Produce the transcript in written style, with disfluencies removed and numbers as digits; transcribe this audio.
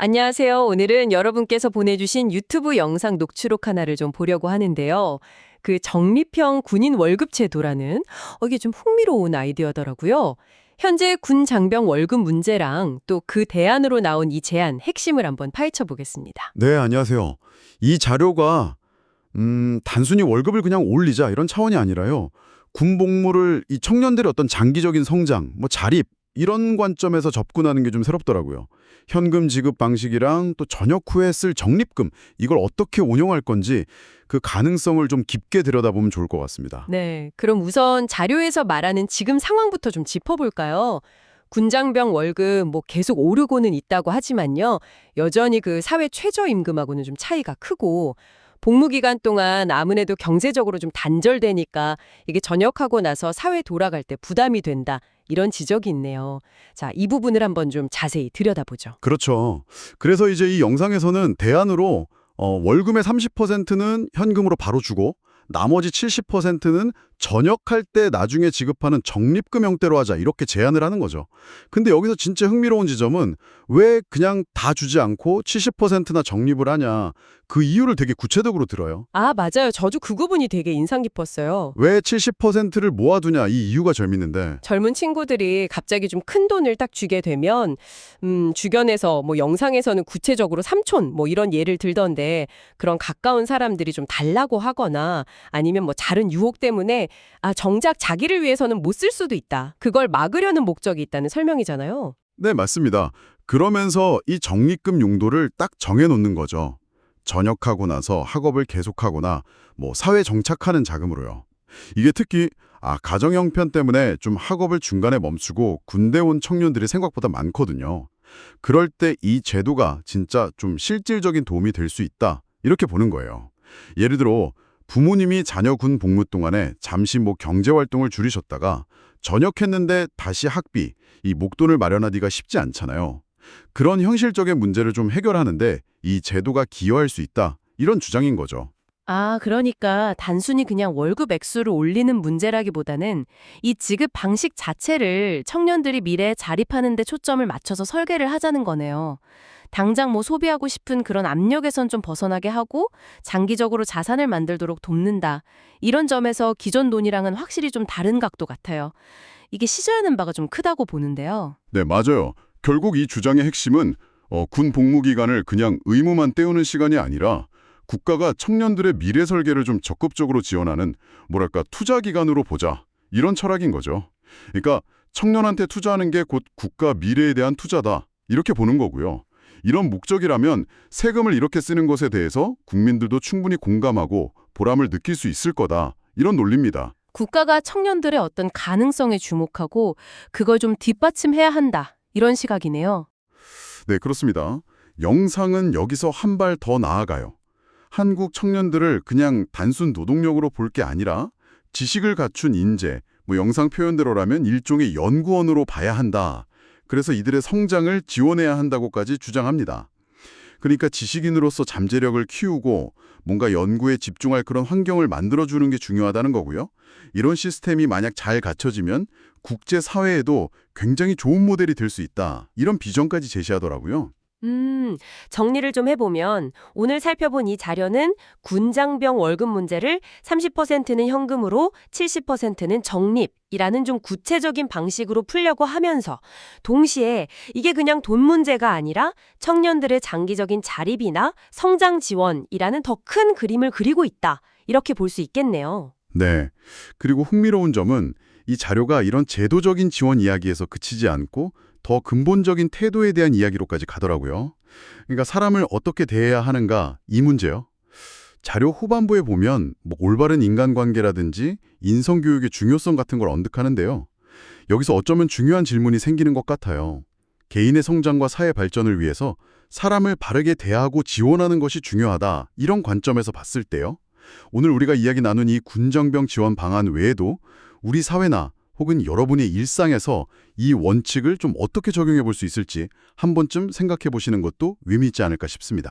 안녕하세요. 오늘은 여러분께서 보내주신 유튜브 영상 녹취록 하나를 좀 보려고 하는데요. 그 적립형 군인 월급 제도라는 이게 좀 흥미로운 아이디어더라고요. 현재 군 장병 월급 문제랑 또 그 대안으로 나온 이 제안 핵심을 한번 파헤쳐 보겠습니다. 네, 안녕하세요. 이 자료가 단순히 월급을 그냥 올리자 이런 차원이 아니라요. 군 복무를 이 청년들의 어떤 장기적인 성장, 자립 이런 관점에서 접근하는 게 좀 새롭더라고요. 현금 지급 방식이랑 또 전역 후에 쓸 적립금 이걸 어떻게 운용할 건지 그 가능성을 좀 깊게 들여다보면 좋을 것 같습니다. 네, 그럼 우선 자료에서 말하는 지금 상황부터 좀 짚어볼까요? 군장병 월급 계속 오르고는 있다고 하지만요. 여전히 그 사회 최저임금하고는 좀 차이가 크고 복무 기간 동안 아무래도 경제적으로 좀 단절되니까 이게 전역하고 나서 사회 돌아갈 때 부담이 된다. 이런 지적이 있네요. 자, 이 부분을 한번 좀 자세히 들여다보죠. 그렇죠. 그래서 이제 이 영상에서는 대안으로 월급의 30%는 현금으로 바로 주고 나머지 70%는 전역할 때 나중에 지급하는 적립금 형태로 하자 이렇게 제안을 하는 거죠. 근데 여기서 진짜 흥미로운 지점은 왜 그냥 다 주지 않고 70%나 적립을 하냐 그 이유를 되게 구체적으로 들어요. 아, 맞아요. 저도 그 부분이 되게 인상 깊었어요. 왜 70%를 모아두냐 이 이유가 재밌는데 젊은 친구들이 갑자기 좀 큰 돈을 딱 주게 되면 주변에서 영상에서는 구체적으로 삼촌 이런 예를 들던데 그런 가까운 사람들이 좀 달라고 하거나 아니면 다른 유혹 때문에 정작 자기를 위해서는 못 쓸 수도 있다. 그걸 막으려는 목적이 있다는 설명이잖아요. 네, 맞습니다. 그러면서 이 적립금 용도를 딱 정해놓는 거죠. 전역하고 나서 학업을 계속하거나 사회 정착하는 자금으로요. 이게 특히 가정 형편 때문에 좀 학업을 중간에 멈추고 군대 온 청년들이 생각보다 많거든요. 그럴 때 이 제도가 진짜 좀 실질적인 도움이 될 수 있다. 이렇게 보는 거예요. 예를 들어 부모님이 자녀 군 복무 동안에 잠시 경제 활동을 줄이셨다가 전역했는데 다시 학비, 이 목돈을 마련하기가 쉽지 않잖아요. 그런 현실적인 문제를 좀 해결하는데 이 제도가 기여할 수 있다. 이런 주장인 거죠. 아, 그러니까 단순히 그냥 월급 액수를 올리는 문제라기보다는 이 지급 방식 자체를 청년들이 미래에 자립하는 데 초점을 맞춰서 설계를 하자는 거네요. 당장 소비하고 싶은 그런 압력에선 좀 벗어나게 하고 장기적으로 자산을 만들도록 돕는다. 이런 점에서 기존 논의랑은 확실히 좀 다른 각도 같아요. 이게 시저하는 바가 좀 크다고 보는데요. 네, 맞아요. 결국 이 주장의 핵심은 군 복무 기간을 그냥 의무만 때우는 시간이 아니라 국가가 청년들의 미래 설계를 좀 적극적으로 지원하는 투자 기간으로 보자. 이런 철학인 거죠. 그러니까 청년한테 투자하는 게 곧 국가 미래에 대한 투자다. 이렇게 보는 거고요. 이런 목적이라면 세금을 이렇게 쓰는 것에 대해서 국민들도 충분히 공감하고 보람을 느낄 수 있을 거다. 이런 논리입니다. 국가가 청년들의 어떤 가능성에 주목하고 그걸 좀 뒷받침해야 한다. 이런 시각이네요. 네, 그렇습니다. 영상은 여기서 한 발 더 나아가요. 한국 청년들을 그냥 단순 노동력으로 볼 게 아니라 지식을 갖춘 인재, 영상 표현대로라면 일종의 연구원으로 봐야 한다. 그래서 이들의 성장을 지원해야 한다고까지 주장합니다. 그러니까 지식인으로서 잠재력을 키우고 뭔가 연구에 집중할 그런 환경을 만들어주는 게 중요하다는 거고요. 이런 시스템이 만약 잘 갖춰지면 국제사회에도 굉장히 좋은 모델이 될 수 있다. 이런 비전까지 제시하더라고요. 정리를 좀 해보면 오늘 살펴본 이 자료는 군장병 월급 문제를 30%는 현금으로 70%는 적립이라는 좀 구체적인 방식으로 풀려고 하면서 동시에 이게 그냥 돈 문제가 아니라 청년들의 장기적인 자립이나 성장 지원이라는 더 큰 그림을 그리고 있다. 이렇게 볼 수 있겠네요. 네. 그리고 흥미로운 점은 이 자료가 이런 제도적인 지원 이야기에서 그치지 않고 더 근본적인 태도에 대한 이야기로까지 가더라고요. 그러니까 사람을 어떻게 대해야 하는가 이 문제요. 자료 후반부에 보면 올바른 인간관계라든지 인성교육의 중요성 같은 걸 언급하는데요. 여기서 어쩌면 중요한 질문이 생기는 것 같아요. 개인의 성장과 사회 발전을 위해서 사람을 바르게 대하고 지원하는 것이 중요하다. 이런 관점에서 봤을 때요. 오늘 우리가 이야기 나눈 이 군정병 지원 방안 외에도 우리 사회나 혹은 여러분의 일상에서 이 원칙을 좀 어떻게 적용해 볼 수 있을지 한 번쯤 생각해 보시는 것도 의미 있지 않을까 싶습니다.